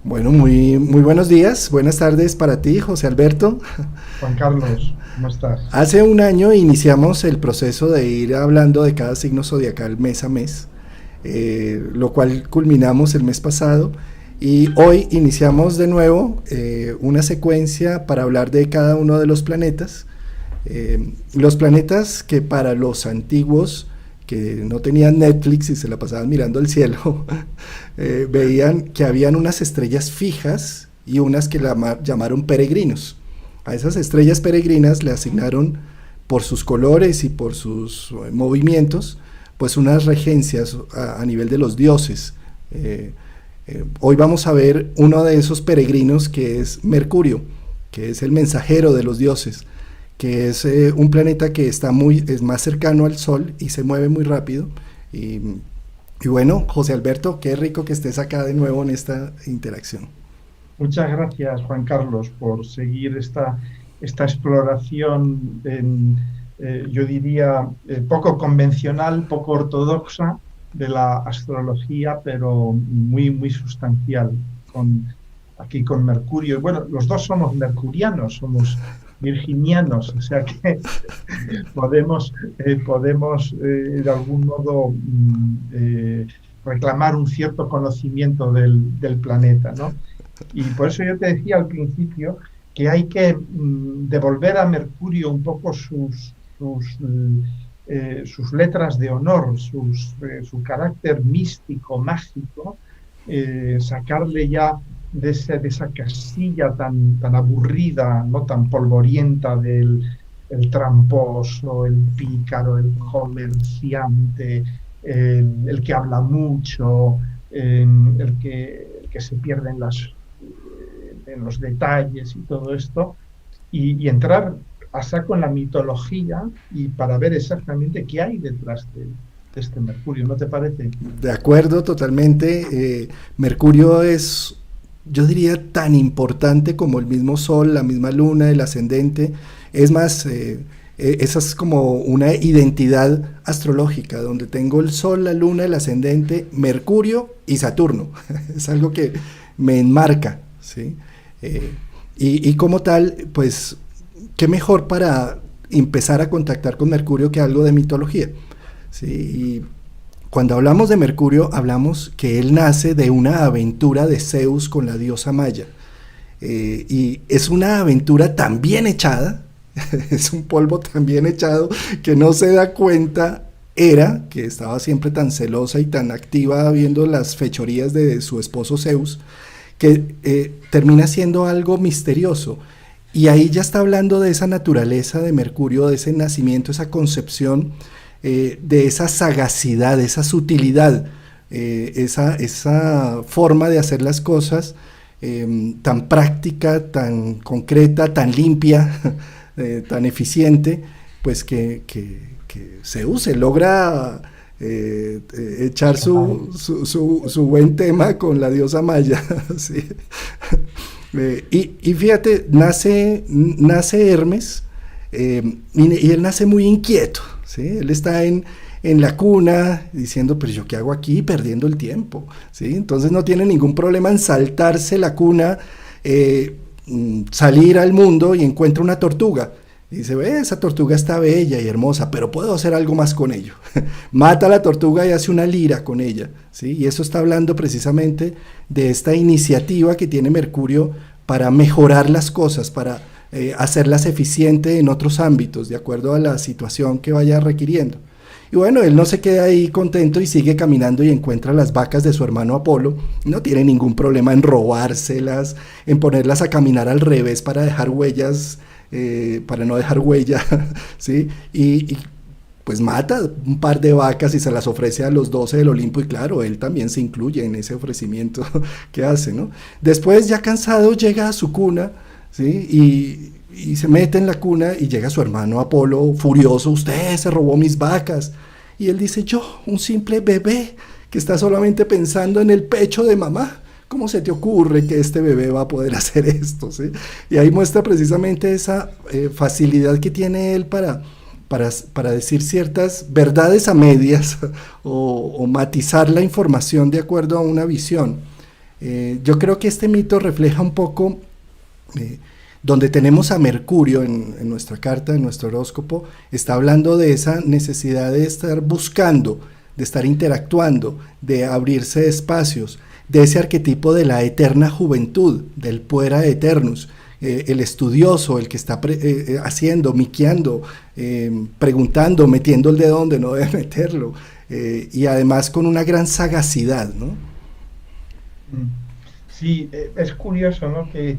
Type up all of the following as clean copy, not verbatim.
Bueno, muy buenos días, buenas tardes para ti, José Alberto. Juan Carlos, ¿cómo estás? Hace un año iniciamos el proceso de ir hablando de cada signo zodiacal mes a mes, lo cual culminamos el mes pasado y hoy iniciamos de nuevo una secuencia para hablar de cada uno de los planetas. Los planetas que para los antiguos que no tenían Netflix y se la pasaban mirando al cielo, veían que habían unas estrellas fijas y unas que llamaron peregrinos. A esas estrellas peregrinas le asignaron por sus colores y por sus movimientos, pues unas regencias a nivel de los dioses. Hoy vamos a ver uno de esos peregrinos que es Mercurio, que es el mensajero de los dioses, que es un planeta que es más cercano al Sol y se mueve muy rápido. Y, y bueno, José Alberto, qué rico que estés acá de nuevo en esta interacción. Muchas gracias, Juan Carlos, por seguir esta exploración, yo diría, poco convencional, poco ortodoxa de la astrología, pero muy sustancial, aquí con Mercurio. Bueno, los dos somos mercurianos, somos virginianos, o sea que podemos de algún modo reclamar un cierto conocimiento del planeta, ¿no? Y por eso yo te decía al principio que hay que devolver a Mercurio un poco sus letras de honor, su carácter místico, mágico, sacarle ya de esa casilla tan aburrida, no tan polvorienta del el tramposo, el pícaro, el comerciante, el que habla mucho, el que se pierde en los detalles y todo esto, y entrar a saco en la mitología y para ver exactamente qué hay detrás de este Mercurio, ¿no te parece? De acuerdo, totalmente. Mercurio es, yo diría, tan importante como el mismo Sol, la misma Luna, el ascendente. Es más, esa es como una identidad astrológica, donde tengo el Sol, la Luna, el ascendente, Mercurio y Saturno. Es algo que me enmarca, ¿sí? Y como tal, pues, qué mejor para empezar a contactar con Mercurio que algo de mitología. Sí, y cuando hablamos de Mercurio, hablamos que él nace de una aventura de Zeus con la diosa Maya. Y es una aventura tan bien echada, es un polvo tan bien echado, que no se da cuenta Hera, que estaba siempre tan celosa y tan activa viendo las fechorías de su esposo Zeus, que termina siendo algo misterioso. Y ahí ya está hablando de esa naturaleza de Mercurio, de ese nacimiento, esa concepción, de esa sagacidad, esa sutilidad, esa forma de hacer las cosas tan práctica, tan concreta, tan limpia, tan eficiente, pues que Zeus se logra echar su buen tema con la diosa Maya. ¿Sí? Y fíjate, nace Hermes, y él nace muy inquieto, ¿sí? Él está en la cuna diciendo, pero yo qué hago aquí perdiendo el tiempo, ¿sí? Entonces no tiene ningún problema en saltarse la cuna, salir al mundo y encuentra una tortuga. Y dice, ve, esa tortuga está bella y hermosa, pero puedo hacer algo más con ello. Mata a la tortuga y hace una lira con ella, ¿sí? Y eso está hablando precisamente de esta iniciativa que tiene Mercurio para mejorar las cosas, para hacerlas eficientes en otros ámbitos, de acuerdo a la situación que vaya requiriendo. Y bueno, él no se queda ahí contento y sigue caminando y encuentra las vacas de su hermano Apolo. No tiene ningún problema en robárselas, en ponerlas a caminar al revés para dejar huellas, para no dejar huella, ¿sí? Y pues mata un par de vacas y se las ofrece a los 12 del Olimpo, y claro, él también se incluye en ese ofrecimiento que hace, ¿no? Después, ya cansado, llega a su cuna, ¿sí? Y se mete en la cuna y llega su hermano Apolo furioso, usted se robó mis vacas. Y él dice, yo, un simple bebé que está solamente pensando en el pecho de mamá. ¿Cómo se te ocurre que este bebé va a poder hacer esto? ¿Sí? Y ahí muestra precisamente esa facilidad que tiene él para decir ciertas verdades a medias o matizar la información de acuerdo a una visión. Yo creo que este mito refleja un poco, donde tenemos a Mercurio en nuestra carta, en nuestro horóscopo, está hablando de esa necesidad de estar buscando, de estar interactuando, de abrirse espacios, de ese arquetipo de la eterna juventud, del puera eternus, el estudioso, el que está haciendo, miqueando, preguntando, metiendo el dedo donde no debe meterlo, y además con una gran sagacidad, ¿no? Sí, es curioso, ¿no? Que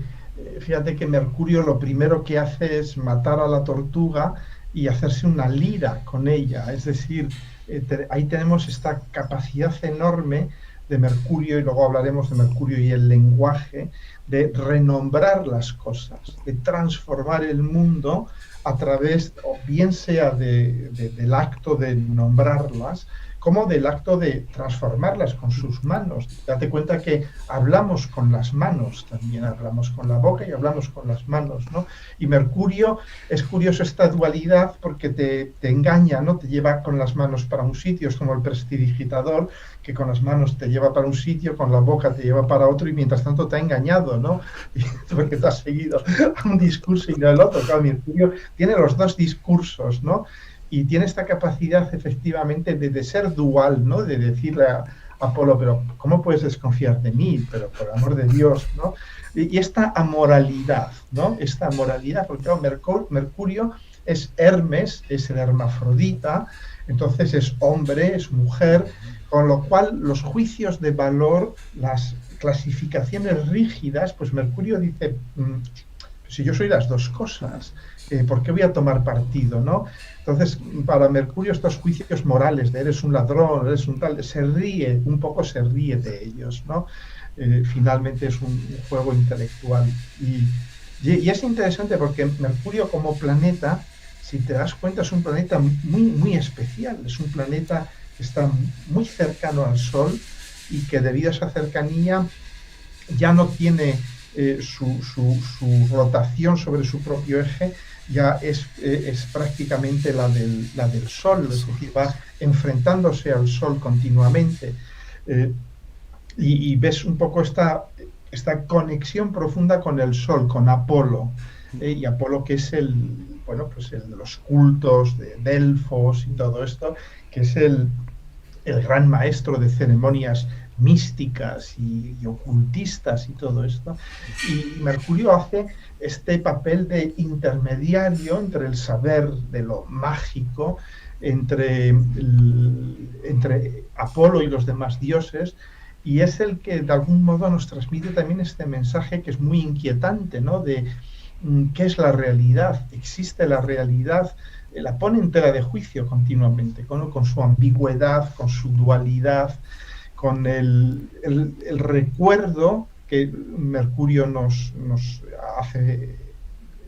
fíjate que Mercurio lo primero que hace es matar a la tortuga y hacerse una lira con ella. Es decir, ahí tenemos esta capacidad enorme de Mercurio, y luego hablaremos de Mercurio y el lenguaje, de renombrar las cosas, de transformar el mundo a través, o bien sea del acto de nombrarlas, como del acto de transformarlas con sus manos. Date cuenta que hablamos con las manos también, hablamos con la boca y hablamos con las manos, ¿no? Y Mercurio, es curioso esta dualidad porque te engaña, ¿no? Te lleva con las manos para un sitio, es como el prestidigitador, que con las manos te lleva para un sitio, con la boca te lleva para otro, y mientras tanto te ha engañado, ¿no? Porque te has seguido a un discurso y no el otro. Claro, Mercurio tiene los dos discursos, ¿no? Y tiene esta capacidad efectivamente de ser dual, ¿no? De decirle a Apolo, pero ¿cómo puedes desconfiar de mí? Pero por amor de Dios, ¿no? Y esta amoralidad, ¿no? Esta amoralidad, porque claro, Mercurio es Hermes, es el hermafrodita, entonces es hombre, es mujer, con lo cual los juicios de valor, las clasificaciones rígidas, pues Mercurio dice, si yo soy las dos cosas, ¿por qué voy a tomar partido, no? Entonces, para Mercurio estos juicios morales de eres un ladrón, eres un tal, se ríe de ellos, ¿no? Finalmente es un juego intelectual. Y es interesante porque Mercurio como planeta, si te das cuenta, es un planeta muy, muy especial, es un planeta que está muy cercano al Sol y que debido a esa cercanía ya no tiene su rotación sobre su propio eje, ya es prácticamente la del Sol, es decir, va enfrentándose al Sol continuamente. Y ves un poco esta conexión profunda con el Sol, con Apolo, y Apolo, que es el de los cultos de Delfos y todo esto, que es el gran maestro de ceremonias místicas y ocultistas y todo esto. Y Mercurio hace este papel de intermediario entre el saber de lo mágico, entre Apolo y los demás dioses, y es el que de algún modo nos transmite también este mensaje que es muy inquietante, ¿no? De qué es la realidad. Existe la realidad, la pone en tela de juicio continuamente, con su ambigüedad, con su dualidad, con el recuerdo que Mercurio nos hace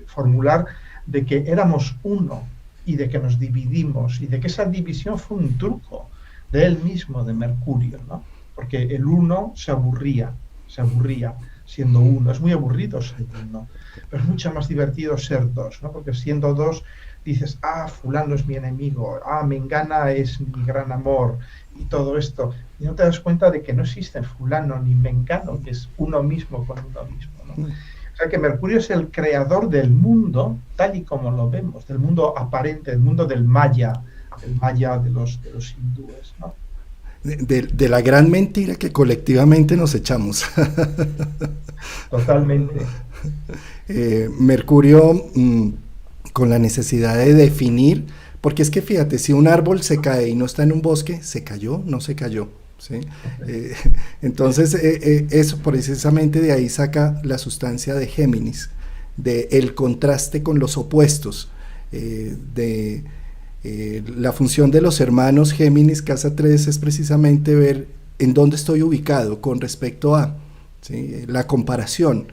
formular de que éramos uno y de que nos dividimos, y de que esa división fue un truco de él mismo, de Mercurio, ¿no? Porque el uno se aburría siendo uno. Es muy aburrido ser uno, pero es mucho más divertido ser dos, ¿no? Porque siendo dos dices, fulano es mi enemigo, mengana es mi gran amor, y todo esto, y no te das cuenta de que no existe fulano ni mengano, que es uno mismo con uno mismo, ¿no? O sea que Mercurio es el creador del mundo tal y como lo vemos, del mundo aparente, del mundo del Maya de los hindúes, ¿no? De la gran mentira que colectivamente nos echamos. Totalmente. Mercurio, con la necesidad de definir, porque es que fíjate, si un árbol se cae y no está en un bosque, ¿se cayó? No se cayó, ¿sí? Entonces, eso precisamente de ahí saca la sustancia de Géminis, de el contraste con los opuestos, la función de los hermanos Géminis, casa 3, es precisamente ver en dónde estoy ubicado con respecto a, ¿sí? La comparación,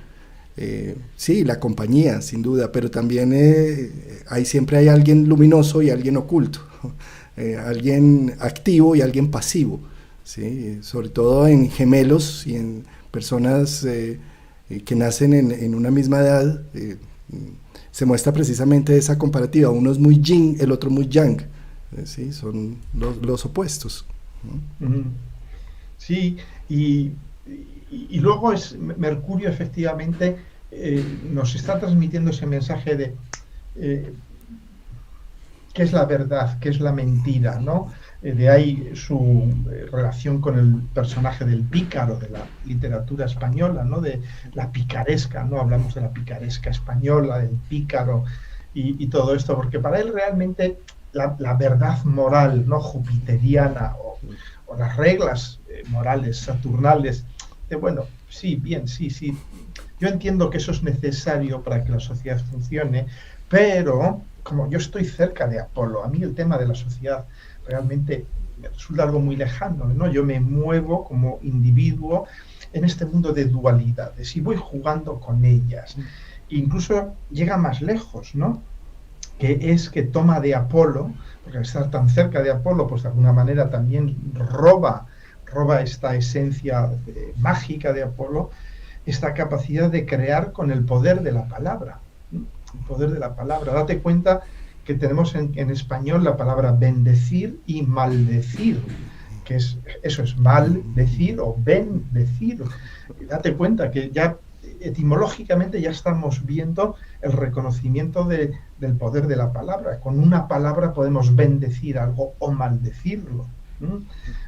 sí, la compañía, sin duda, pero también siempre hay alguien luminoso y alguien oculto, alguien activo y alguien pasivo, ¿sí? Sobre todo en gemelos y en personas que nacen en una misma edad. Se muestra precisamente esa comparativa, uno es muy yin, el otro muy yang, ¿sí? Son los opuestos, ¿no? Sí, y y luego Mercurio efectivamente nos está transmitiendo ese mensaje de eh, qué es la verdad, qué es la mentira, ¿no? De ahí su relación con el personaje del pícaro de la literatura española, ¿no? De la picaresca, ¿no? Hablamos de la picaresca española, del pícaro y todo esto, porque para él realmente la verdad moral, ¿no? Jupiteriana o las reglas morales saturnales, bueno, sí, bien, sí, sí. Yo entiendo que eso es necesario para que la sociedad funcione, pero como yo estoy cerca de Apolo, a mí el tema de la sociedad realmente me resulta algo muy lejano, ¿no? Yo me muevo como individuo en este mundo de dualidades y voy jugando con ellas. Incluso llega más lejos, ¿no? Que es que toma de Apolo, porque al estar tan cerca de Apolo, pues de alguna manera también roba esta esencia mágica de Apolo, esta capacidad de crear con el poder de la palabra. El poder de la palabra. Date cuenta que tenemos en español la palabra bendecir y maldecir, que eso es maldecir o bendecir. Date cuenta que ya etimológicamente ya estamos viendo el reconocimiento del poder de la palabra. Con una palabra podemos bendecir algo o maldecirlo.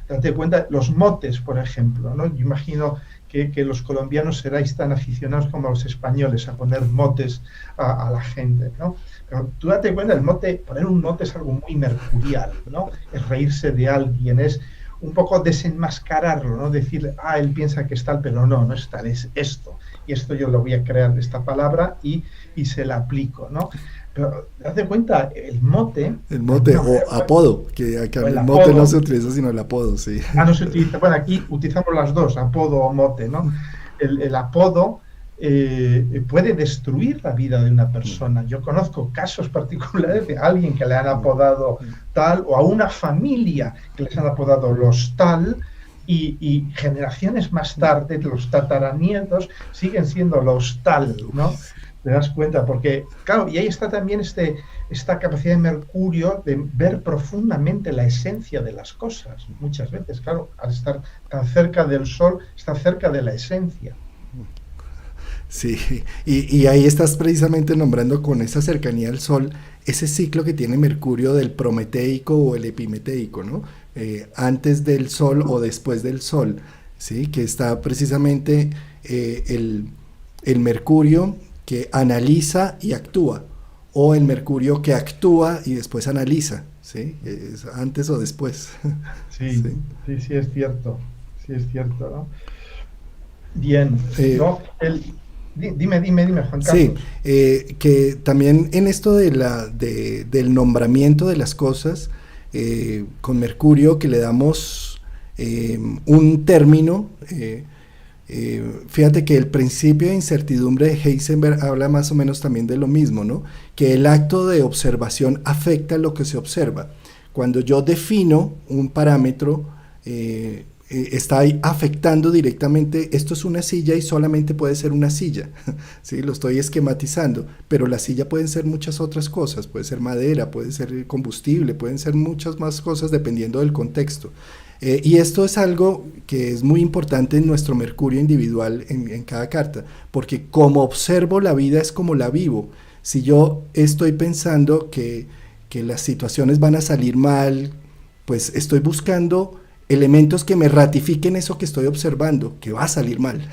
Date cuenta, los motes, por ejemplo, ¿no? Yo imagino que los colombianos seráis tan aficionados como los españoles a poner motes a la gente, ¿no? Pero tú date cuenta, poner un mote es algo muy mercurial, ¿no? Es reírse de alguien, es un poco desenmascararlo, ¿no? Decir, él piensa que es tal, pero no es tal, es esto. Y esto yo lo voy a crear, esta palabra, y se la aplico, ¿no? Pero date cuenta, el mote... El mote o apodo, que acá el mote no se utiliza sino el apodo, sí. No se utiliza, bueno, aquí utilizamos las dos, apodo o mote, ¿no? El apodo puede destruir la vida de una persona. Yo conozco casos particulares de alguien que le han apodado tal, o a una familia que les han apodado los tal, y generaciones más tarde, los tataranietos siguen siendo los tal, ¿no? ¿Te das cuenta? Porque, claro, y ahí está también esta capacidad de Mercurio de ver profundamente la esencia de las cosas. Muchas veces, claro, al estar tan cerca del Sol, está cerca de la esencia. Sí, y ahí estás precisamente nombrando con esa cercanía al Sol ese ciclo que tiene Mercurio del prometeico o el epimeteico, ¿no? Antes del Sol o después del Sol, ¿sí? Que está precisamente el Mercurio que analiza y actúa, o el Mercurio que actúa y después analiza, ¿sí? Es antes o después. Sí, sí, sí es cierto, ¿no? Bien, ¿no? Dime, Juan Carlos. Sí, que también en esto del nombramiento de las cosas, con Mercurio, que le damos un término, fíjate que el principio de incertidumbre de Heisenberg habla más o menos también de lo mismo, ¿no? Que el acto de observación afecta lo que se observa. Cuando yo defino un parámetro, está ahí afectando directamente, esto es una silla y solamente puede ser una silla, ¿sí? Lo estoy esquematizando, pero la silla pueden ser muchas otras cosas, puede ser madera, puede ser combustible, pueden ser muchas más cosas dependiendo del contexto. Y esto es algo que es muy importante en nuestro Mercurio individual en cada carta, porque como observo la vida es como la vivo. Si yo estoy pensando que las situaciones van a salir mal, pues estoy buscando elementos que me ratifiquen eso que estoy observando, que va a salir mal.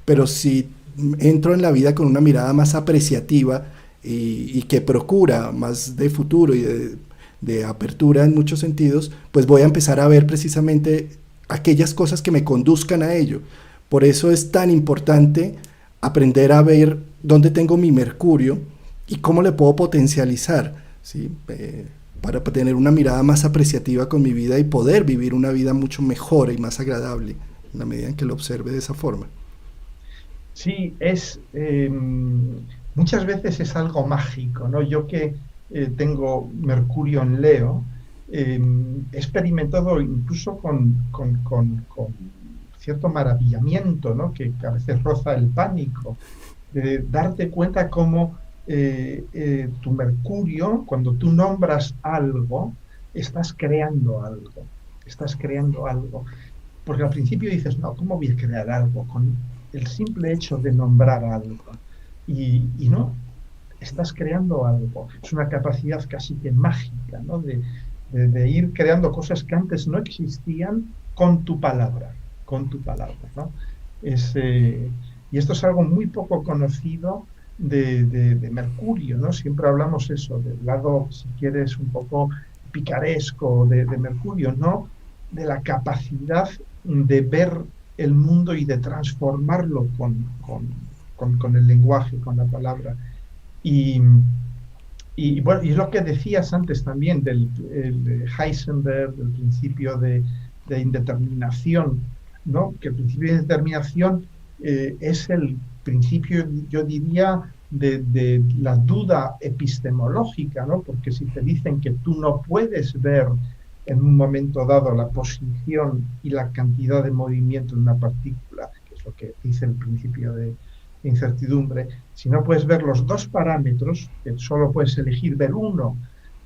Pero si entro en la vida con una mirada más apreciativa y que procura más de futuro y de apertura en muchos sentidos, pues voy a empezar a ver precisamente aquellas cosas que me conduzcan a ello. Por eso es tan importante aprender a ver dónde tengo mi Mercurio y cómo le puedo potencializar, ¿sí? Para tener una mirada más apreciativa con mi vida y poder vivir una vida mucho mejor y más agradable en la medida en que lo observe de esa forma. Sí, muchas veces es algo mágico, ¿no? Yo que tengo Mercurio en Leo, he experimentado incluso con cierto maravillamiento, ¿no? Que a veces roza el pánico, de darte cuenta cómo tu Mercurio, cuando tú nombras algo, estás creando algo. Porque al principio dices, no, ¿cómo voy a crear algo con el simple hecho de nombrar algo? Y no, estás creando algo. Es una capacidad casi que mágica, ¿no? De ir creando cosas que antes no existían con tu palabra, ¿no? Es, y esto es algo muy poco conocido de Mercurio, ¿no? Siempre hablamos eso, del lado, si quieres, un poco picaresco de Mercurio, ¿no? De la capacidad de ver el mundo y de transformarlo con el lenguaje, con la palabra. Y, y bueno, y es lo que decías antes también del el Heisenberg, del principio de indeterminación, ¿no? Que el principio de indeterminación es el principio, yo diría, de la duda epistemológica, ¿no? Porque si te dicen que tú no puedes ver en un momento dado la posición y la cantidad de movimiento de una partícula, que es lo que dice el principio de incertidumbre, si no puedes ver los dos parámetros, que solo puedes elegir ver uno,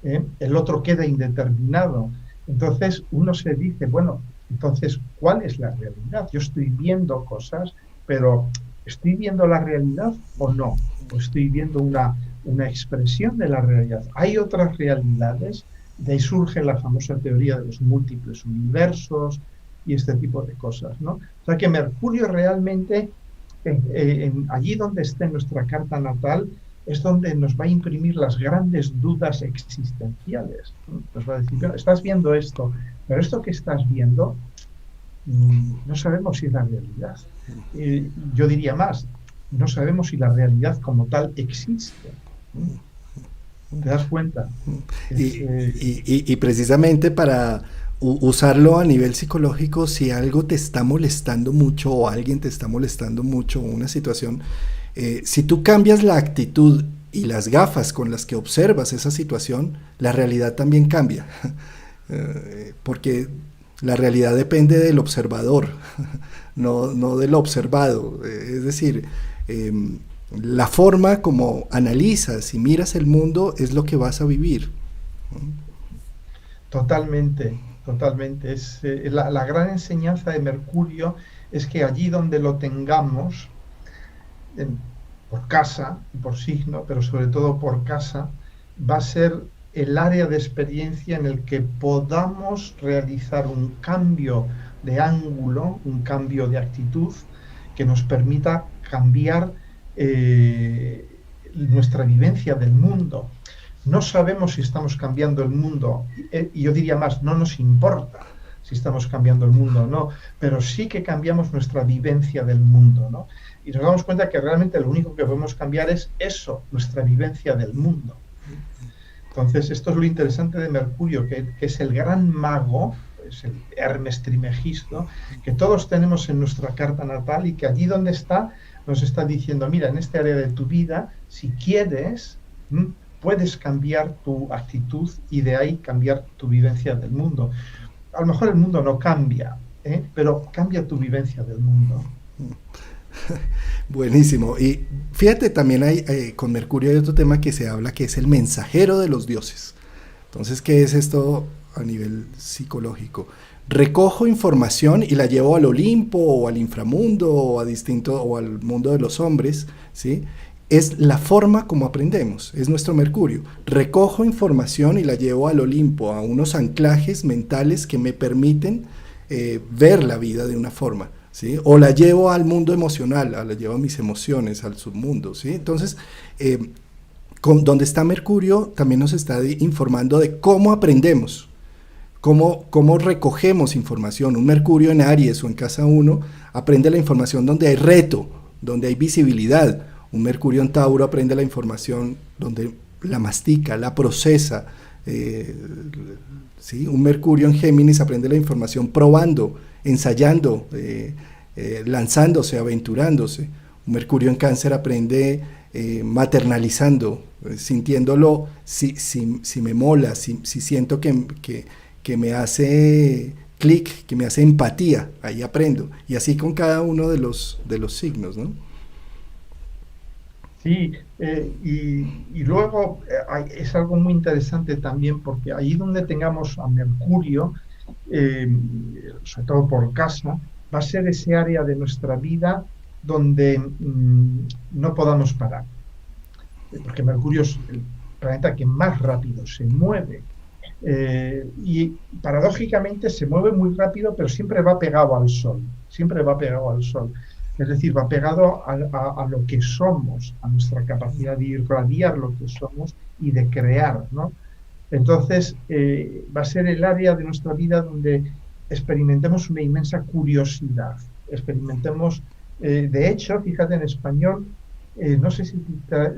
el otro queda indeterminado. Entonces uno se dice, bueno, entonces, ¿cuál es la realidad? Yo estoy viendo cosas, pero ¿estoy viendo la realidad o no? ¿O estoy viendo una expresión de la realidad? Hay otras realidades, de ahí surge la famosa teoría de los múltiples universos y este tipo de cosas, ¿no? O sea que Mercurio realmente allí donde esté nuestra carta natal, es donde nos va a imprimir las grandes dudas existenciales. Nos va a decir, estás viendo esto, pero esto que estás viendo, no sabemos si es la realidad. Yo diría más, no sabemos si la realidad como tal existe. ¿Te das cuenta? Y, Es, y precisamente para usarlo a nivel psicológico, si algo te está molestando mucho o alguien te está molestando mucho, una situación, si tú cambias la actitud y las gafas con las que observas esa situación, la realidad también cambia. Porque la realidad depende del observador, no del observado. Es decir, la forma como analizas y miras el mundo es lo que vas a vivir. totalmente, totalmente. Es, la gran enseñanza de Mercurio es que allí donde lo tengamos, en- por casa y por signo, pero sobre todo por casa, va a ser el área de experiencia en el que podamos realizar un cambio de ángulo, un cambio de actitud que nos permita cambiar nuestra vivencia del mundo. No sabemos si estamos cambiando el mundo, y yo diría más, no nos importa si estamos cambiando el mundo o no, pero sí que cambiamos nuestra vivencia del mundo, ¿no? Y nos damos cuenta que realmente lo único que podemos cambiar es eso, nuestra vivencia del mundo. Entonces, esto es lo interesante de Mercurio, que es el gran mago, es el Hermes Trimegisto, que todos tenemos en nuestra carta natal y que allí donde está, nos está diciendo, mira, en este área de tu vida, si quieres, puedes cambiar tu actitud y de ahí cambiar tu vivencia del mundo. A lo mejor el mundo no cambia, pero cambia tu vivencia del mundo. Buenísimo. Y fíjate, también hay, con Mercurio hay otro tema que se habla que es el mensajero de los dioses. Entonces, ¿qué es esto a nivel psicológico? Recojo información y la llevo al Olimpo o al inframundo o a distinto o al mundo de los hombres, ¿sí? Es la forma como aprendemos, es nuestro Mercurio. Recojo información y la llevo al Olimpo, a unos anclajes mentales que me permiten ver la vida de una forma, ¿sí? O la llevo al mundo emocional, la llevo a mis emociones, al submundo, ¿sí? Entonces, donde está Mercurio también nos está informando de cómo aprendemos, cómo recogemos información. Un Mercurio en Aries o en casa 1 aprende la información donde hay reto, donde hay visibilidad. Un Mercurio en Tauro aprende la información donde la mastica, la procesa. ¿Sí? Un Mercurio en Géminis aprende la información probando, ensayando, lanzándose, aventurándose. Un Mercurio en Cáncer aprende maternalizando, sintiéndolo, si me mola, si siento que me hace clic, que me hace empatía, ahí aprendo. Y así con cada uno de los signos, ¿no? Sí, y luego es algo muy interesante también porque allí donde tengamos a Mercurio, eh, sobre todo por casa, va a ser ese área de nuestra vida donde no podamos parar, porque Mercurio es el planeta que más rápido se mueve. Y paradójicamente se mueve muy rápido, pero siempre va pegado al Sol, siempre va pegado al Sol. Es decir, va pegado a lo que somos, a nuestra capacidad de irradiar lo que somos y de crear, ¿no? Entonces, va a ser el área de nuestra vida donde experimentemos una inmensa curiosidad, experimentemos, de hecho, fíjate, en español, no sé si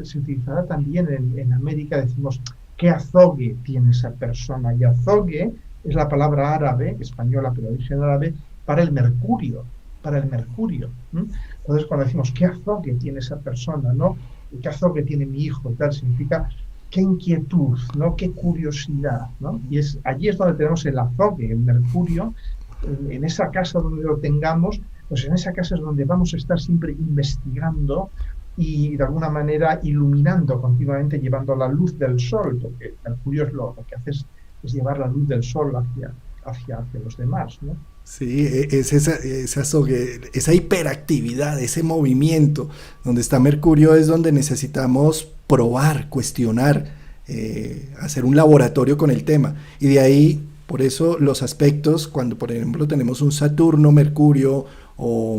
se utilizará también en América, decimos, ¿qué azogue tiene esa persona? Y azogue es la palabra árabe, española, pero de origen árabe, para el mercurio, para el mercurio. ¿M? Entonces, cuando decimos, ¿qué azogue tiene esa persona? ¿No? ¿Qué azogue tiene mi hijo? Y tal, significa qué inquietud, ¿no? Qué curiosidad, ¿no? Y allí es donde tenemos el azogue, el mercurio, en esa casa donde lo tengamos, pues en esa casa es donde vamos a estar siempre investigando y de alguna manera iluminando continuamente, llevando la luz del sol, porque Mercurio lo que hace es llevar la luz del sol hacia los demás, ¿no? Sí, es esa hiperactividad, ese movimiento. Donde está Mercurio es donde necesitamos probar, cuestionar, hacer un laboratorio con el tema. Y de ahí, por eso los aspectos, cuando por ejemplo tenemos un Saturno, Mercurio, o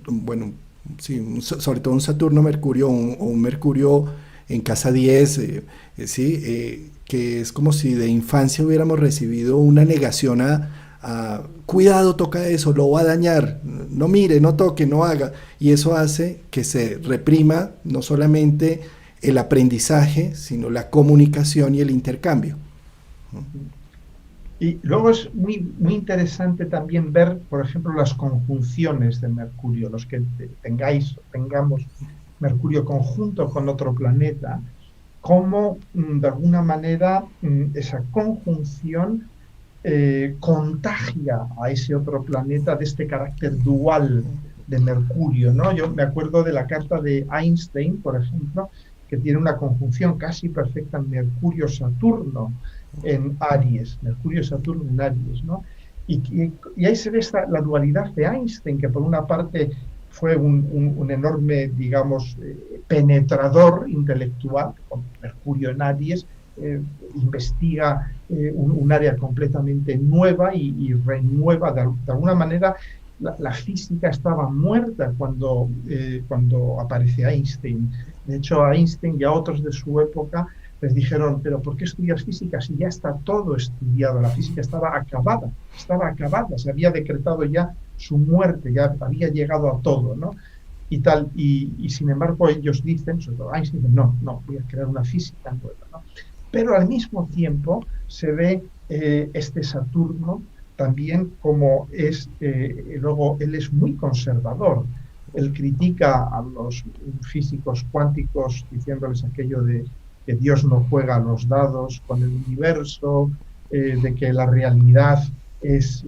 bueno, sí, sobre todo un Saturno, Mercurio, o un Mercurio en casa 10, sí, que es como si de infancia hubiéramos recibido una negación a cuidado, toca eso, lo va a dañar, no mire, no toque, no haga, y eso hace que se reprima no solamente el aprendizaje, sino la comunicación y el intercambio. Y luego es muy interesante también ver, por ejemplo, las conjunciones de Mercurio, los que tengamos Mercurio conjunto con otro planeta, cómo de alguna manera esa conjunción contagia a ese otro planeta de este carácter dual de Mercurio, ¿no? Yo me acuerdo de la carta de Einstein, por ejemplo, que tiene una conjunción casi perfecta en Mercurio-Saturno en Aries, Mercurio-Saturno en Aries, ¿no? Y ahí se ve la dualidad de Einstein, que por una parte fue un enorme, digamos, penetrador intelectual, con Mercurio en Aries, investiga un área completamente nueva y renueva de alguna manera. La física estaba muerta cuando aparece Einstein. De hecho, a Einstein y a otros de su época les dijeron, pero ¿por qué estudias física si ya está todo estudiado? La física estaba acabada, se había decretado ya su muerte, ya había llegado a todo, ¿no? Y tal, y sin embargo ellos dicen, sobre todo Einstein, no, voy a crear una física nueva, ¿no? Pero al mismo tiempo se ve este Saturno también como luego él es muy conservador. Él critica a los físicos cuánticos diciéndoles aquello de que Dios no juega a los dados con el universo, de que la realidad es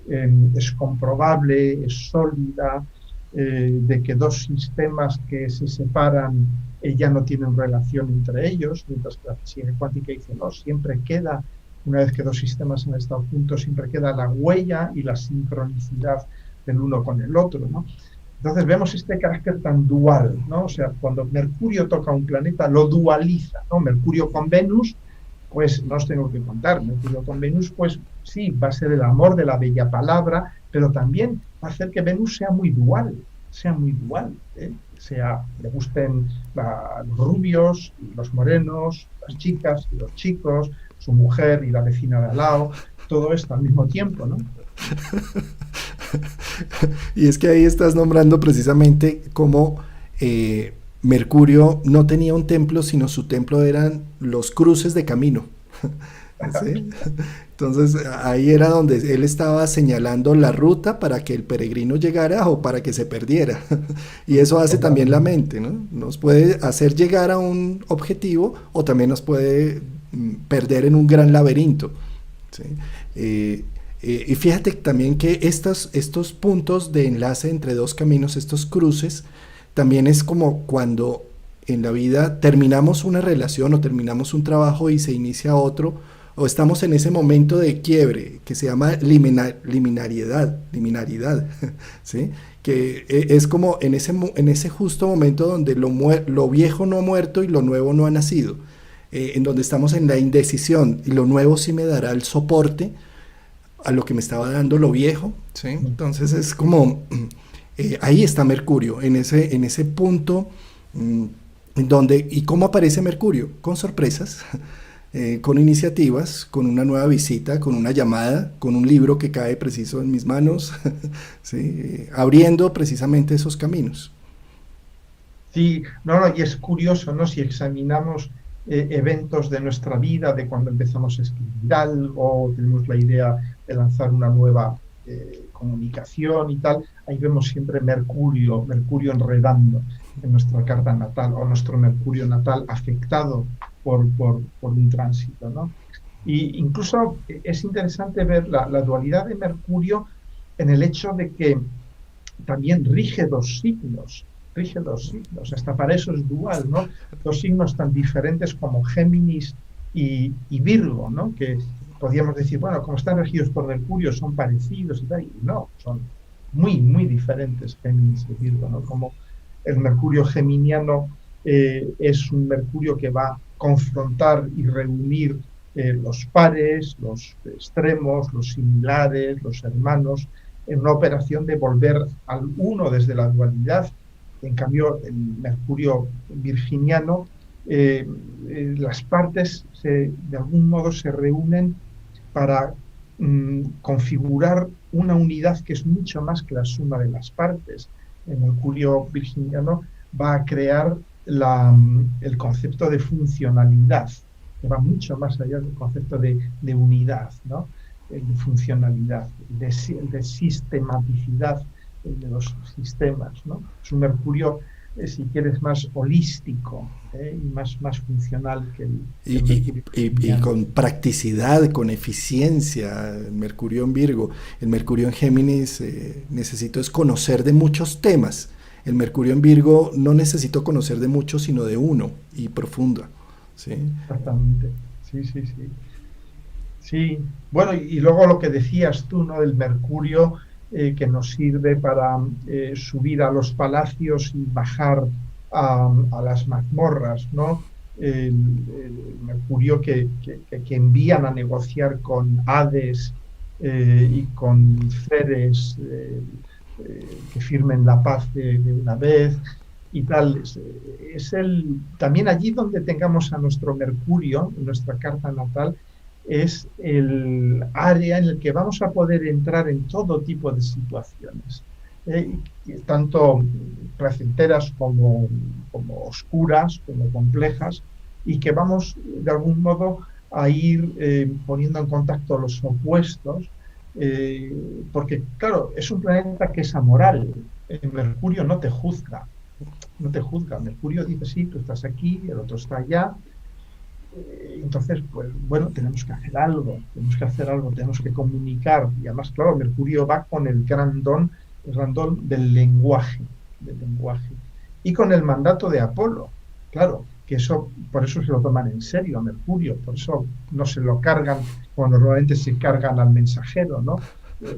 comprobable, es sólida, de que dos sistemas que se separan ya no tienen relación entre ellos, mientras que la física cuántica dice, no, siempre queda, una vez que dos sistemas han estado juntos, siempre queda la huella y la sincronicidad del uno con el otro, ¿no? Entonces vemos este carácter tan dual, ¿no? O sea, cuando Mercurio toca un planeta, lo dualiza, ¿no? Mercurio con Venus, pues no os tengo que contar, Mercurio con Venus, pues sí, va a ser el amor de la bella palabra, pero también va a hacer que Venus sea muy dual, ¿eh? Le gusten los rubios, los morenos, las chicas y los chicos, su mujer y la vecina de al lado, todo esto al mismo tiempo, ¿no? Y es que ahí estás nombrando precisamente cómo Mercurio no tenía un templo, sino su templo eran los cruces de camino. ¿Sí? Entonces ahí era donde él estaba señalando la ruta para que el peregrino llegara o para que se perdiera. Y eso hace también la mente, ¿no? Nos puede hacer llegar a un objetivo o también nos puede perder en un gran laberinto, ¿sí? Y fíjate también que estos puntos de enlace entre dos caminos, estos cruces, también es como cuando en la vida terminamos una relación o terminamos un trabajo y se inicia otro, o estamos en ese momento de quiebre que se llama liminariedad, ¿sí? Que es como en ese justo momento donde lo viejo no ha muerto y lo nuevo no ha nacido, en donde estamos en la indecisión y lo nuevo sí me dará el soporte a lo que me estaba dando lo viejo, ¿sí? Entonces es como, ahí está Mercurio, en ese punto, en donde, ¿y cómo aparece Mercurio? Con sorpresas, con iniciativas, con una nueva visita, con una llamada, con un libro que cae preciso en mis manos, ¿sí? Abriendo precisamente esos caminos. Sí, no, y es curioso, ¿no? Si examinamos eventos de nuestra vida, de cuando empezamos a escribir algo, tenemos la idea de lanzar una nueva comunicación y tal, ahí vemos siempre Mercurio enredando en nuestra carta natal, o nuestro Mercurio natal afectado por un tránsito, ¿no? Y incluso es interesante ver la dualidad de Mercurio en el hecho de que también rige dos signos, hasta para eso es dual, ¿no? Dos signos tan diferentes como Géminis y Virgo, ¿no? Que podríamos decir, bueno, como están regidos por Mercurio, son parecidos y tal, y no, son muy, muy diferentes Géminis y Virgo, ¿no? Como el Mercurio geminiano es un Mercurio que va a confrontar y reunir los pares, los extremos, los similares, los hermanos, en una operación de volver al uno desde la dualidad. En cambio, el Mercurio virginiano, las partes de algún modo se reúnen para configurar una unidad que es mucho más que la suma de las partes. El Mercurio virginiano va a crear el concepto de funcionalidad, que va mucho más allá del concepto de unidad, ¿no? De funcionalidad, de sistematicidad de los sistemas, ¿no? Es un Mercurio, si quieres, más holístico y más funcional que el Mercurio Y con practicidad, con eficiencia, el Mercurio en Virgo. El Mercurio en Géminis necesito es conocer de muchos temas. El Mercurio en Virgo no necesito conocer de mucho, sino de uno y profunda, ¿sí? Exactamente, sí, sí, sí. Sí, bueno, y luego lo que decías tú, ¿no? Del Mercurio que nos sirve para subir a los palacios y bajar a las mazmorras, ¿no? El Mercurio que envían a negociar con Hades y con Ceres, que firmen la paz de una vez y tal. También allí donde tengamos a nuestro Mercurio, en nuestra carta natal, es el área en el que vamos a poder entrar en todo tipo de situaciones, tanto placenteras como oscuras, como complejas, y que vamos de algún modo a ir poniendo en contacto los opuestos, porque claro, es un planeta que es amoral. Mercurio no te juzga, Mercurio dice, sí, tú estás aquí, el otro está allá. Entonces, pues bueno, tenemos que hacer algo, tenemos que comunicar. Y además, claro, Mercurio va con el gran don del lenguaje, y con el mandato de Apolo, claro, que por eso se lo toman en serio a Mercurio, por eso no se lo cargan como normalmente se cargan al mensajero, ¿no?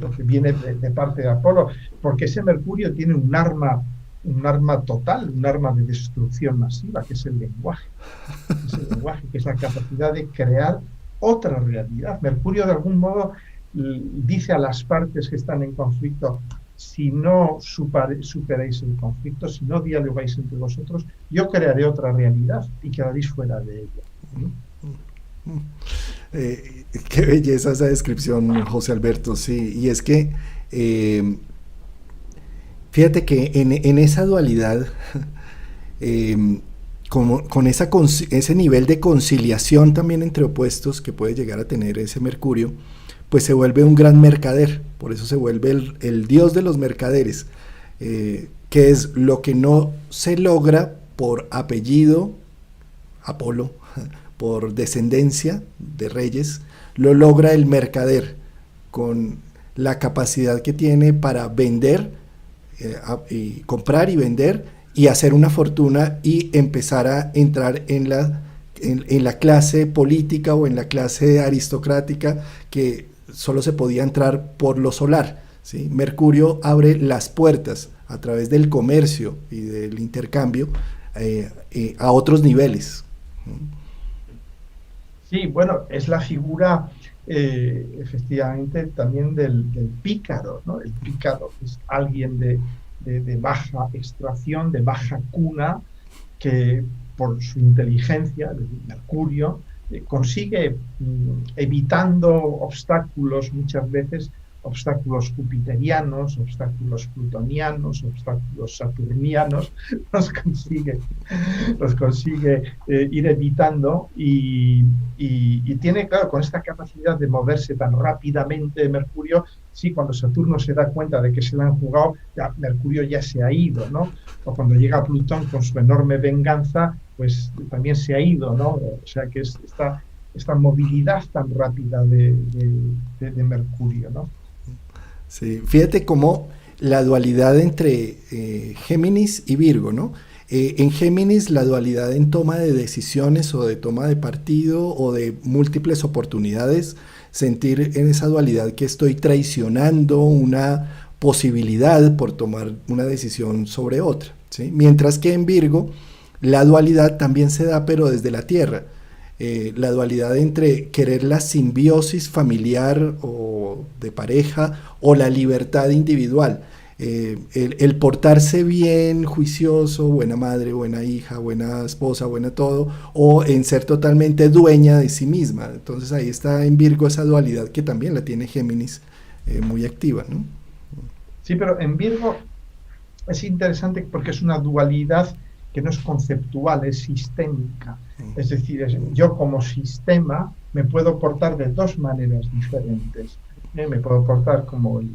Porque viene de parte de Apolo, porque ese Mercurio tiene un arma total, un arma de destrucción masiva, que es el lenguaje, que es la capacidad de crear otra realidad. Mercurio, de algún modo, dice a las partes que están en conflicto: si no superáis el conflicto, si no dialogáis entre vosotros, yo crearé otra realidad y quedaréis fuera de ella. Qué belleza esa descripción, José Alberto, sí, y es que fíjate que en esa dualidad, con ese nivel de conciliación también entre opuestos que puede llegar a tener ese Mercurio, pues se vuelve un gran mercader, por eso se vuelve el dios de los mercaderes, que es lo que no se logra por apellido, Apolo, por descendencia de reyes, lo logra el mercader, con la capacidad que tiene para vender, y comprar y vender y hacer una fortuna y empezar a entrar en en la clase política o en la clase aristocrática, que solo se podía entrar por lo solar, ¿sí? Mercurio abre las puertas a través del comercio y del intercambio a otros niveles. Sí, bueno, es la figura efectivamente también del pícaro, ¿no? El pícaro es alguien de baja extracción, de baja cuna, que por su inteligencia, Mercurio, consigue, evitando obstáculos muchas veces, obstáculos jupiterianos, obstáculos plutonianos, obstáculos saturnianos, los consigue ir evitando y tiene, claro, con esta capacidad de moverse tan rápidamente Mercurio, sí, cuando Saturno se da cuenta de que se la han jugado, ya Mercurio ya se ha ido, ¿no? O cuando llega Plutón con su enorme venganza, pues también se ha ido, ¿no? O sea que es esta movilidad tan rápida de Mercurio, ¿no? Sí, fíjate cómo la dualidad entre Géminis y Virgo, ¿no? En Géminis la dualidad en toma de decisiones o de toma de partido o de múltiples oportunidades, sentir en esa dualidad que estoy traicionando una posibilidad por tomar una decisión sobre otra, ¿sí? Mientras que en Virgo la dualidad también se da, pero desde la Tierra. La dualidad entre querer la simbiosis familiar o de pareja o la libertad individual. El portarse bien, juicioso, buena madre, buena hija, buena esposa, buena todo, o en ser totalmente dueña de sí misma. Entonces ahí está en Virgo esa dualidad que también la tiene Géminis muy activa, ¿no? Sí, pero en Virgo es interesante porque es una dualidad que no es conceptual, es sistémica. Es decir, yo como sistema me puedo portar de dos maneras diferentes. Me puedo portar como el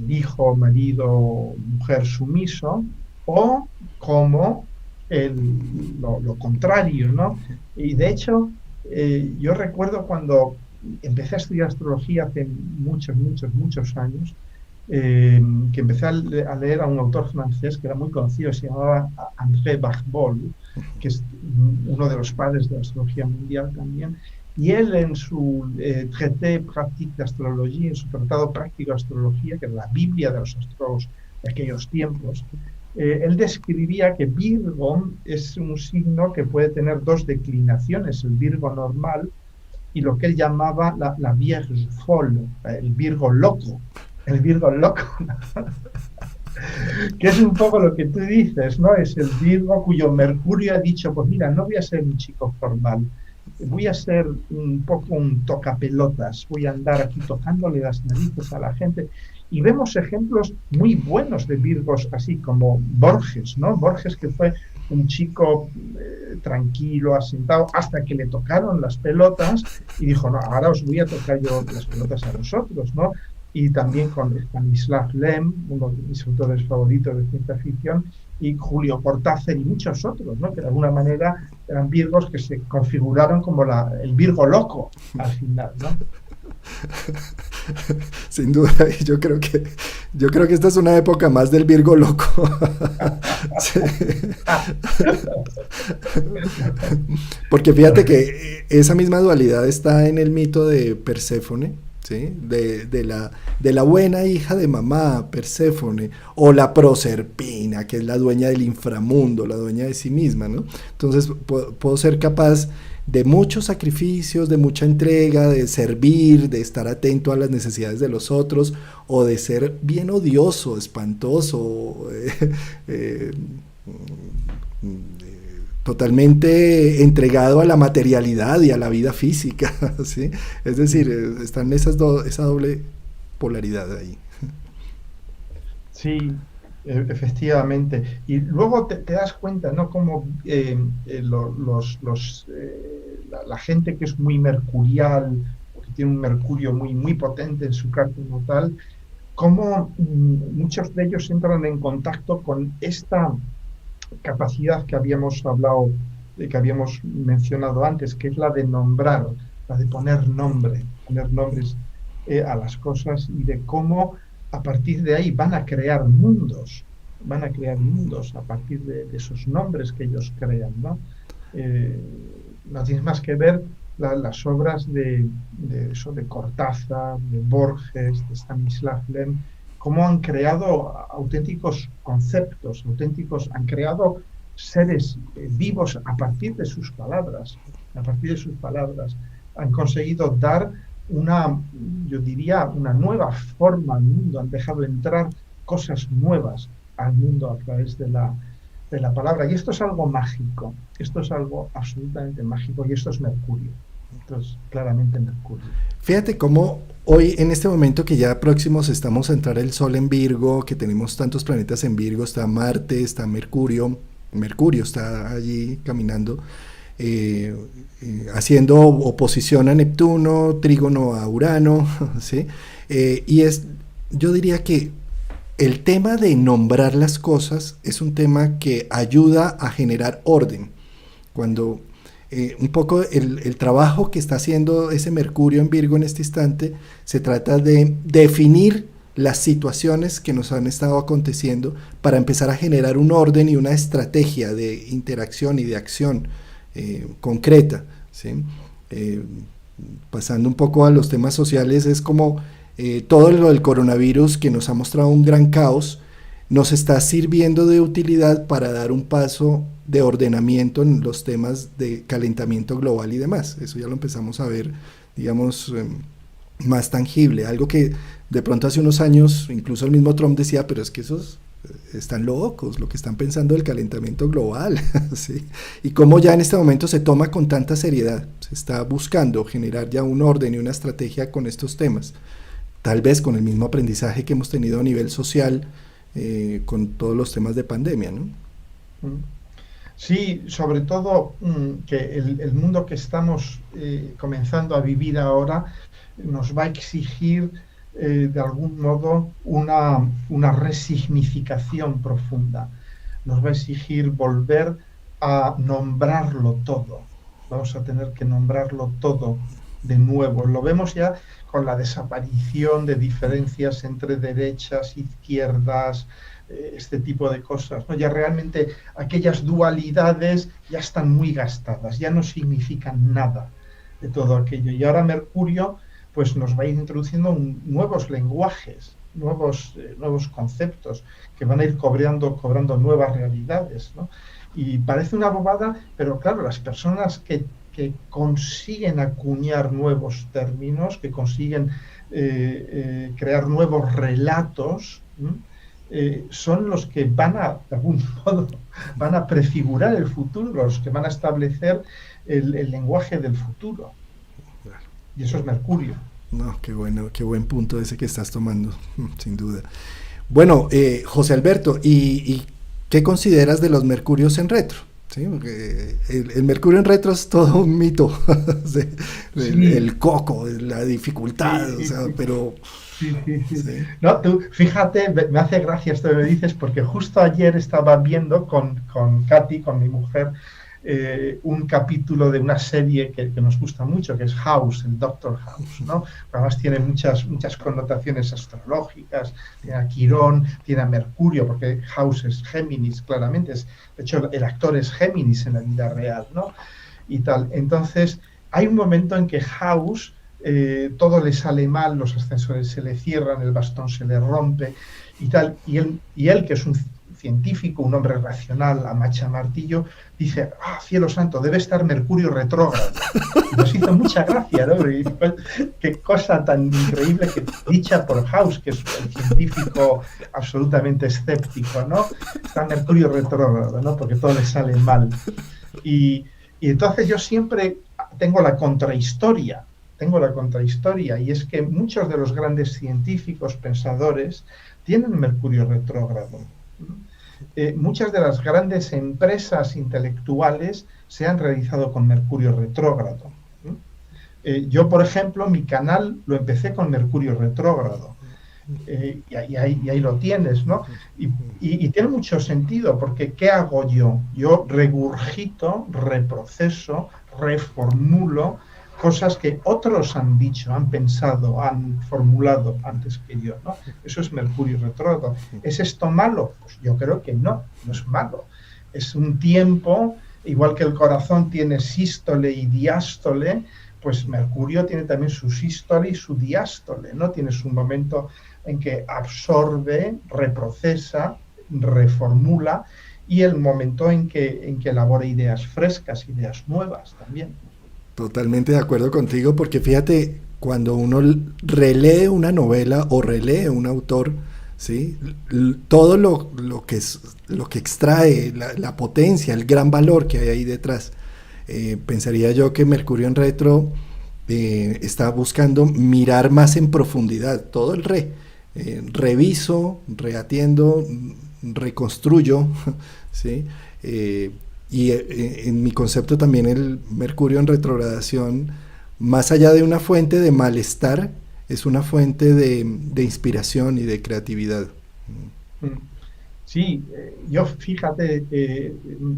hijo, marido, mujer sumiso, o como lo contrario, ¿no? Y de hecho, yo recuerdo cuando empecé a estudiar astrología hace muchos años, que empecé a leer a un autor francés que era muy conocido, se llamaba André Barbol, que es uno de los padres de la astrología mundial también, y él en su traité pratique d'astrologie, en su tratado práctico de astrología, que era la Biblia de los astrólogos de aquellos tiempos, él describía que Virgo es un signo que puede tener dos declinaciones, el Virgo normal y lo que él llamaba la Vierge folle, el Virgo loco. El Virgo loco, que es un poco lo que tú dices, ¿no? Es el Virgo cuyo Mercurio ha dicho, pues mira, no voy a ser un chico formal, voy a ser un poco un tocapelotas, voy a andar aquí tocándole las narices a la gente. Y vemos ejemplos muy buenos de Virgos, así como Borges, ¿no? Borges, que fue un chico tranquilo, asentado, hasta que le tocaron las pelotas y dijo, no, ahora os voy a tocar yo las pelotas a vosotros, ¿no? Y también con Stanislav Lem, uno de mis autores favoritos de ciencia ficción, y Julio Cortázar y muchos otros, ¿no? Que de alguna manera eran Virgos que se configuraron como el Virgo loco al final, ¿no? Sin duda, yo creo que esta es una época más del Virgo loco. Sí. Porque fíjate que esa misma dualidad está en el mito de Perséfone, ¿sí? De la buena hija de mamá, Perséfone, o la Proserpina, que es la dueña del inframundo, la dueña de sí misma, ¿no? Entonces puedo ser capaz de muchos sacrificios, de mucha entrega, de servir, de estar atento a las necesidades de los otros, o de ser bien odioso, espantoso, totalmente entregado a la materialidad y a la vida física, ¿sí? Es decir, están esa doble polaridad ahí. Sí, efectivamente. Y luego te das cuenta, ¿no? Como la gente que es muy mercurial, que tiene un mercurio muy potente en su carta natal, cómo muchos de ellos entran en contacto con esta capacidad que habíamos hablado, que habíamos mencionado antes, que es la de nombrar, la de poner nombres a las cosas, y de cómo a partir de ahí van a crear mundos a partir de esos nombres que ellos crean, ¿no? no tienes más que ver las obras de Cortázar, de Borges, de Stanislav Lem, cómo han creado auténticos conceptos, han creado seres vivos a partir de sus palabras, han conseguido dar yo diría, una nueva forma al mundo, han dejado entrar cosas nuevas al mundo a través de la palabra. Y esto es algo mágico, esto es algo absolutamente mágico, y esto es Mercurio. Esto es claramente Mercurio. Fíjate cómo hoy, en este momento que ya próximos estamos a entrar el Sol en Virgo, que tenemos tantos planetas en Virgo, está Marte, está Mercurio está allí caminando, haciendo oposición a Neptuno, trígono a Urano, ¿sí? Yo diría que el tema de nombrar las cosas es un tema que ayuda a generar orden. Cuando un poco el trabajo que está haciendo ese Mercurio en Virgo en este instante, se trata de definir las situaciones que nos han estado aconteciendo para empezar a generar un orden y una estrategia de interacción y de acción concreta, ¿sí? Pasando un poco a los temas sociales, es como todo lo del coronavirus, que nos ha mostrado un gran caos, nos está sirviendo de utilidad para dar un paso de ordenamiento en los temas de calentamiento global y demás. Eso ya lo empezamos a ver, digamos, más tangible, algo que de pronto hace unos años incluso el mismo Trump decía, pero es que esos están locos, lo que están pensando del calentamiento global, ¿sí? Y cómo ya en este momento se toma con tanta seriedad, se está buscando generar ya un orden y una estrategia con estos temas, tal vez con el mismo aprendizaje que hemos tenido a nivel social con todos los temas de pandemia, ¿no? Sí, sobre todo que el mundo que estamos comenzando a vivir ahora nos va a exigir de algún modo una resignificación profunda. Nos va a exigir volver a nombrarlo todo. Vamos a tener que nombrarlo todo de nuevo. Lo vemos ya con la desaparición de diferencias entre derechas, izquierdas, este tipo de cosas, ¿no? Ya realmente aquellas dualidades ya están muy gastadas, ya no significan nada de todo aquello. Y ahora Mercurio pues nos va a ir introduciendo nuevos lenguajes, nuevos conceptos que van a ir cobrando nuevas realidades, ¿no? Y parece una bobada, pero claro, las personas que consiguen acuñar nuevos términos, que consiguen crear nuevos relatos, son los que de algún modo, van a prefigurar el futuro, los que van a establecer el lenguaje del futuro. Y eso es Mercurio. No, qué bueno, qué buen punto ese que estás tomando, sin duda. Bueno, José Alberto, ¿y qué consideras de los Mercurios en retro? ¿Sí? Porque el Mercurio en retro es todo un mito, sí. El coco, la dificultad, sí, o sea, pero... Sí. No, tú, fíjate, me hace gracia esto que me dices, porque justo ayer estaba viendo con Katy, con mi mujer, un capítulo de una serie que nos gusta mucho, que es House, el Doctor House, ¿no? Además tiene muchas connotaciones astrológicas, tiene a Quirón, tiene a Mercurio, porque House es Géminis, claramente, de hecho el actor es Géminis en la vida real, ¿no? Y tal. Entonces, hay un momento en que House, todo le sale mal, los ascensores se le cierran, el bastón se le rompe y tal, y él que es un científico, un hombre racional, a macha martillo, dice, cielo santo, debe estar Mercurio retrógrado. Y nos hizo mucha gracia, ¿no? Y, pues, qué cosa tan increíble, que dicha por House, que es el científico absolutamente escéptico, ¿no? Está Mercurio retrógrado, ¿no? Porque todo le sale mal. Y entonces yo siempre tengo la contrahistoria, y es que muchos de los grandes científicos, pensadores, tienen Mercurio retrógrado. Muchas de las grandes empresas intelectuales se han realizado con Mercurio retrógrado. Yo, por ejemplo, mi canal lo empecé con Mercurio retrógrado. Y ahí lo tienes, ¿no? Y tiene mucho sentido, porque ¿qué hago yo? Yo regurgito, reproceso, reformulo cosas que otros han dicho, han pensado, han formulado antes que yo, ¿no? Eso es Mercurio retrógrado. ¿Es esto malo? Pues yo creo que no es malo. Es un tiempo igual que el corazón tiene sístole y diástole, pues Mercurio tiene también su sístole y su diástole, ¿no? Tiene su momento en que absorbe, reprocesa, reformula, y el momento en que elabora ideas frescas, ideas nuevas también. Totalmente de acuerdo contigo, porque fíjate, cuando uno relee una novela o relee un autor, ¿sí? Todo lo que extrae, la potencia, el gran valor que hay ahí detrás. Pensaría yo que Mercurio en retro está buscando mirar más en profundidad, todo el reviso, reatiendo, reconstruyo, ¿sí? En mi concepto también el Mercurio en retrogradación, más allá de una fuente de malestar, es una fuente de inspiración y de creatividad. Sí, yo fíjate,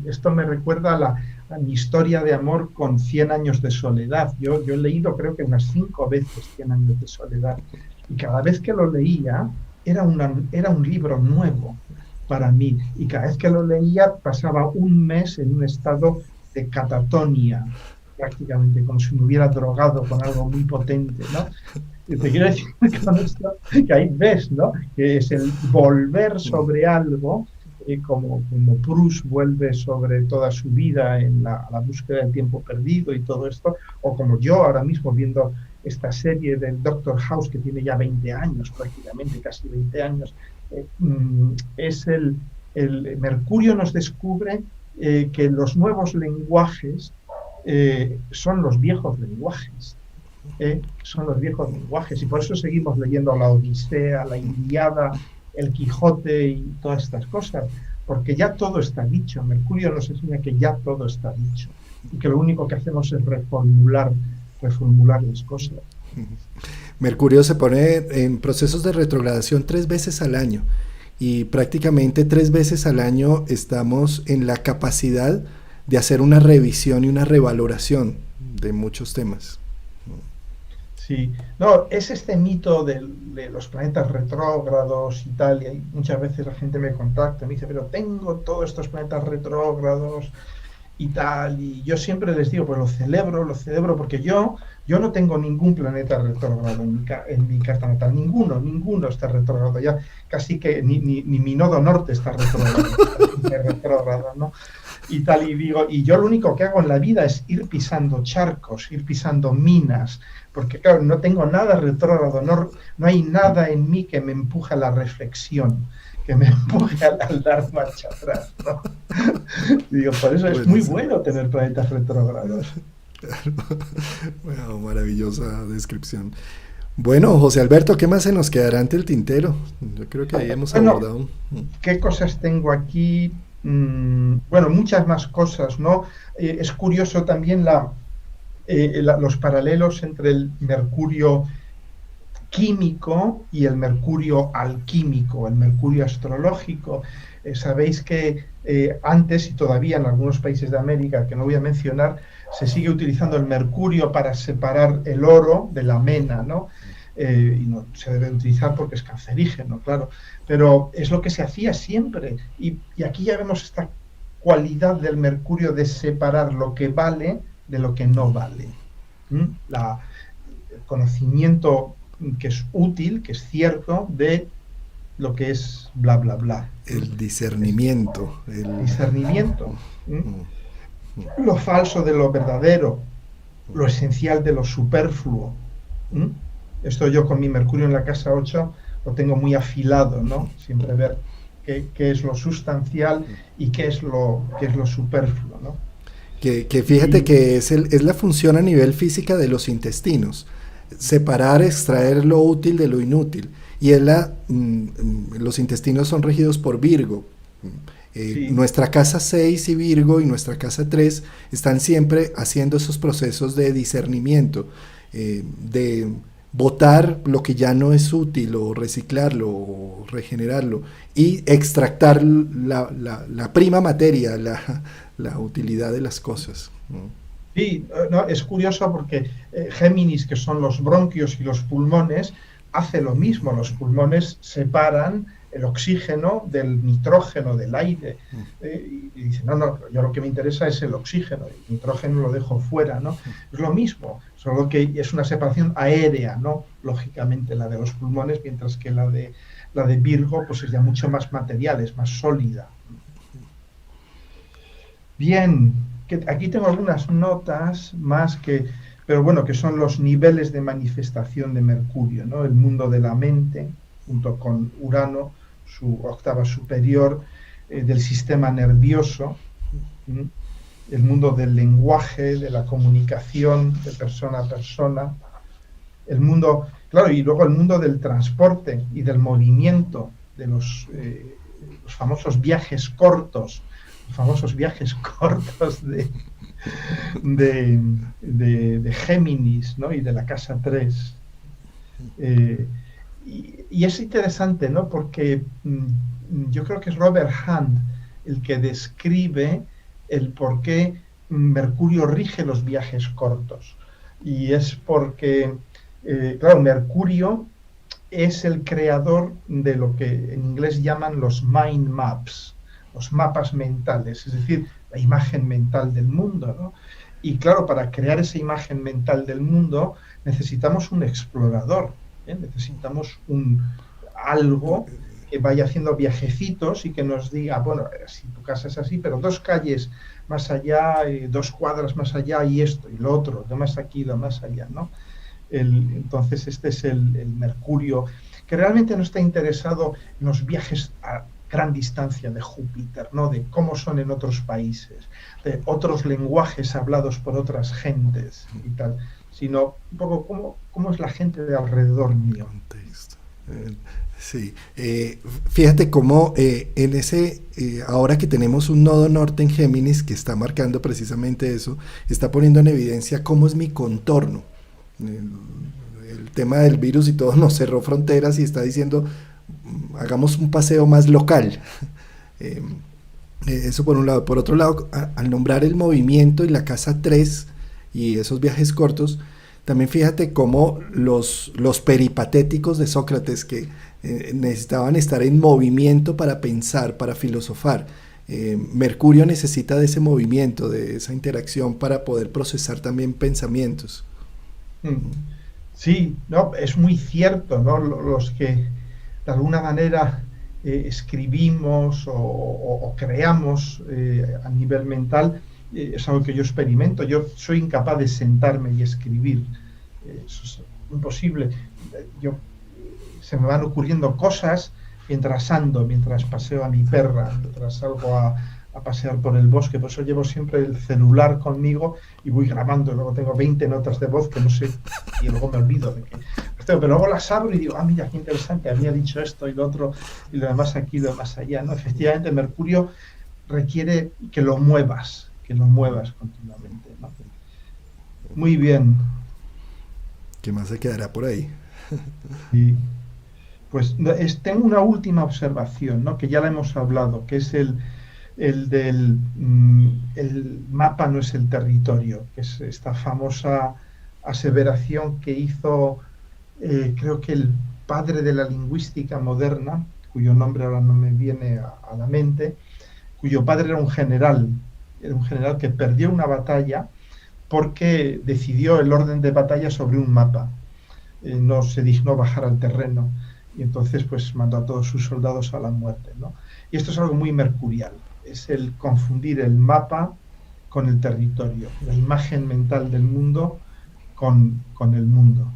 esto me recuerda a mi historia de amor con 100 años de soledad. Yo he leído creo que unas 5 veces 100 años de soledad, y cada vez que lo leía era un libro nuevo para mí, y cada vez que lo leía pasaba un mes en un estado de catatonia, prácticamente como si me hubiera drogado con algo muy potente, ¿no? Y te quiero decir con esto que ahí ves, ¿no? Que es el volver sobre algo, como Proust vuelve sobre toda su vida en la búsqueda del tiempo perdido y todo esto, o como yo ahora mismo viendo esta serie del Doctor House, que tiene ya 20 años prácticamente, casi 20 años, es el Mercurio nos descubre que los nuevos lenguajes son los viejos lenguajes. Son los viejos lenguajes, y por eso seguimos leyendo la Odisea, la Ilíada, el Quijote y todas estas cosas, porque ya todo está dicho. Mercurio nos enseña que ya todo está dicho y que lo único que hacemos es reformular las cosas. Mercurio se pone en procesos de retrogradación 3 veces al año, y prácticamente 3 veces al año estamos en la capacidad de hacer una revisión y una revaloración de muchos temas. Sí, no, es este mito de los planetas retrógrados y tal, y muchas veces la gente me contacta y me dice, pero tengo todos estos planetas retrógrados y tal, y yo siempre les digo, pues lo celebro, porque yo no tengo ningún planeta retrógrado en mi carta natal, ninguno está retrógrado, ya casi que ni mi nodo norte está retrógrado, ¿no? Y tal, y digo, y yo lo único que hago en la vida es ir pisando charcos, ir pisando minas, porque claro, no tengo nada retrógrado, no hay nada en mí que me empuje a la reflexión, que me empuje al dar marcha atrás, ¿no? Y digo, por eso es muy bueno tener planetas retrógrados. Bueno, maravillosa descripción. Bueno, José Alberto, ¿qué más se nos quedará ante el tintero? Yo creo que ahí hemos abordado. ¿Qué cosas tengo aquí? Bueno, muchas más cosas, ¿no? Es curioso también los paralelos entre el Mercurio químico y el Mercurio alquímico, el Mercurio astrológico. Sabéis que antes, y todavía en algunos países de América, que no voy a mencionar, se sigue utilizando el mercurio para separar el oro de la mena, ¿no? Y no se debe utilizar porque es cancerígeno, claro, pero es lo que se hacía siempre, y aquí ya vemos esta cualidad del mercurio de separar lo que vale de lo que no vale. El conocimiento que es útil, que es cierto, de lo que es bla, bla, bla. El discernimiento. Discernimiento. Lo falso de lo verdadero, lo esencial de lo superfluo. Esto yo con mi Mercurio en la casa 8 lo tengo muy afilado, ¿no? Siempre ver qué es lo sustancial y qué es lo superfluo, ¿no? Que fíjate que es la función a nivel física de los intestinos, separar, extraer lo útil de lo inútil, y los intestinos son regidos por Virgo. Sí. Nuestra casa 6 y Virgo y nuestra casa 3 están siempre haciendo esos procesos de discernimiento, de botar lo que ya no es útil, o reciclarlo, o regenerarlo, y extractar la prima materia, la utilidad de las cosas. Sí, no, es curioso porque Géminis, que son los bronquios y los pulmones, hace lo mismo. Los pulmones separan el oxígeno del nitrógeno, del aire. Y dice, no, yo lo que me interesa es el oxígeno, el nitrógeno lo dejo fuera, ¿no? Es lo mismo, solo que es una separación aérea, ¿no? Lógicamente la de los pulmones, mientras que la de Virgo pues es ya mucho más material, es más sólida. Bien, aquí tengo algunas notas más pero bueno, que son los niveles de manifestación de Mercurio, ¿no? El mundo de la mente, junto con Urano, su octava superior, del sistema nervioso, el mundo del lenguaje, de la comunicación de persona a persona, el mundo, claro, y luego el mundo del transporte y del movimiento, de los famosos viajes cortos, de Géminis, ¿no? Y de la casa 3. Y es interesante, ¿no? Porque yo creo que es Robert Hunt el que describe el por qué Mercurio rige los viajes cortos. Y es porque, claro, Mercurio es el creador de lo que en inglés llaman los mind maps, los mapas mentales, es decir, la imagen mental del mundo, ¿no? Y claro, para crear esa imagen mental del mundo necesitamos un explorador, necesitamos algo que vaya haciendo viajecitos y que nos diga, bueno, si tu casa es así, pero 2 calles más allá, 2 cuadras más allá y esto y lo otro, lo más aquí, lo más allá, ¿no? Entonces este es el Mercurio, que realmente no está interesado en los viajes a gran distancia de Júpiter, ¿no? De cómo son en otros países, de otros lenguajes hablados por otras gentes y tal, sino un poco cómo es la gente de alrededor mío. Sí, fíjate cómo en ahora que tenemos un nodo norte en Géminis que está marcando precisamente eso, está poniendo en evidencia cómo es mi contorno. El tema del virus y todo nos cerró fronteras y está diciendo hagamos un paseo más local. Eso por un lado. Por otro lado, al nombrar el movimiento y la casa 3 y esos viajes cortos, también fíjate cómo los peripatéticos de Sócrates que necesitaban estar en movimiento para pensar, para filosofar. Mercurio necesita de ese movimiento, de esa interacción para poder procesar también pensamientos. Sí, no, es muy cierto, ¿no? Los que de alguna manera escribimos o creamos a nivel mental, es algo que yo experimento. Yo soy incapaz de sentarme y escribir, eso es imposible. Se me van ocurriendo cosas mientras ando, mientras paseo a mi perra, mientras salgo a pasear por el bosque. Por eso llevo siempre el celular conmigo y voy grabando. Luego tengo 20 notas de voz que no sé, y luego me olvido de que... Pero luego las abro y digo, mira, qué interesante, había dicho esto y lo otro, y lo demás aquí, lo demás allá, ¿no? Efectivamente, Mercurio requiere que lo muevas continuamente, ¿no? Muy bien. ¿Qué más se quedará por ahí? Sí. Pues tengo una última observación, ¿no? Que ya la hemos hablado, que es el mapa no es el territorio, que es esta famosa aseveración que hizo, creo que el padre de la lingüística moderna, cuyo nombre ahora no me viene a la mente, cuyo padre era un general que perdió una batalla porque decidió el orden de batalla sobre un mapa. No se dignó bajar al terreno y entonces pues mandó a todos sus soldados a la muerte, ¿no? Y esto es algo muy mercurial, es el confundir el mapa con el territorio, la imagen mental del mundo con el mundo.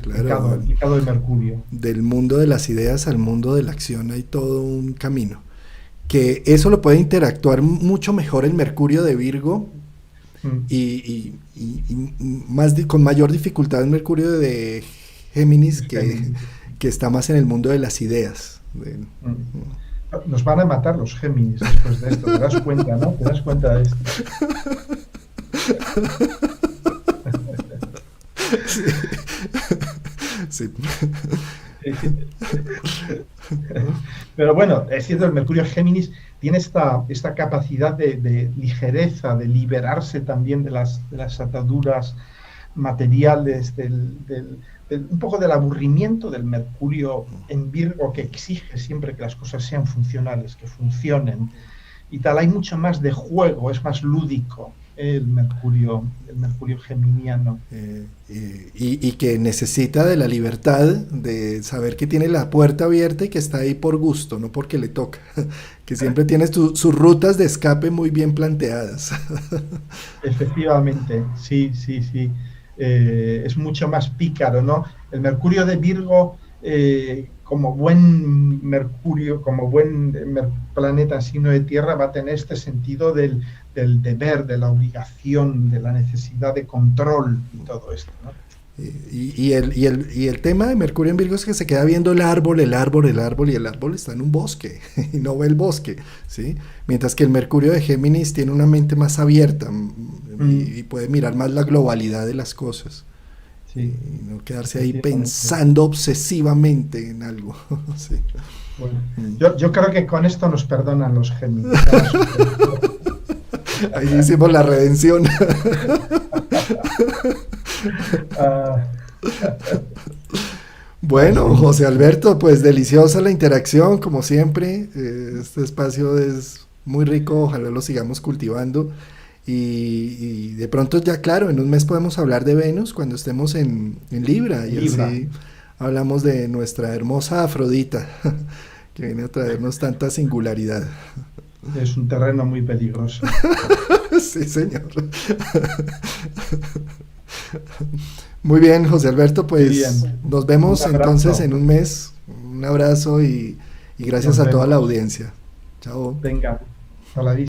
Claro, el pecado de Mercurio. Del mundo de las ideas al mundo de la acción hay todo un camino. Que eso lo puede interactuar mucho mejor el Mercurio de Virgo y con mayor dificultad el Mercurio de Géminis que está más en el mundo de las ideas. Nos van a matar los Géminis después de esto, te das cuenta, ¿no? Te das cuenta de esto. Sí. Pero bueno, es cierto, el Mercurio Géminis tiene esta capacidad de ligereza, de liberarse también de las ataduras materiales, de un poco del aburrimiento del Mercurio en Virgo, que exige siempre que las cosas sean funcionales, que funcionen y tal. Hay mucho más de juego, es más lúdico el Mercurio geminiano. Y que necesita de la libertad de saber que tiene la puerta abierta y que está ahí por gusto, no porque le toca, que siempre tiene sus rutas de escape muy bien planteadas. Efectivamente, sí, sí, sí. Es mucho más pícaro, ¿no? El Mercurio de Virgo, como buen Mercurio, como buen planeta signo de tierra, va a tener este sentido del deber, de la obligación, de la necesidad de control y todo esto, ¿no? Y el tema de Mercurio en Virgo es que se queda viendo el árbol, el árbol, el árbol, y el árbol está en un bosque y no ve el bosque, ¿sí? Mientras que el Mercurio de Géminis tiene una mente más abierta y puede mirar más la globalidad de las cosas. Sí, Y no quedarse ahí pensando obsesivamente en algo. Sí. bueno, yo creo que con esto nos perdonan los Géminis. Ahí hicimos la redención. Bueno, José Alberto, pues deliciosa la interacción, como siempre. Este espacio es muy rico, ojalá lo sigamos cultivando. Y de pronto ya, claro, en un mes podemos hablar de Venus cuando estemos en Libra, y Libra. así hablamos de nuestra hermosa Afrodita, que viene a traernos tanta singularidad. Es un terreno muy peligroso. Sí, señor. Muy bien, José Alberto, pues Bien. nos vemos Un entonces abrazo. en un mes. Un abrazo y gracias Nos a toda la vemos. audiencia. Chao. Venga, hasta la vista.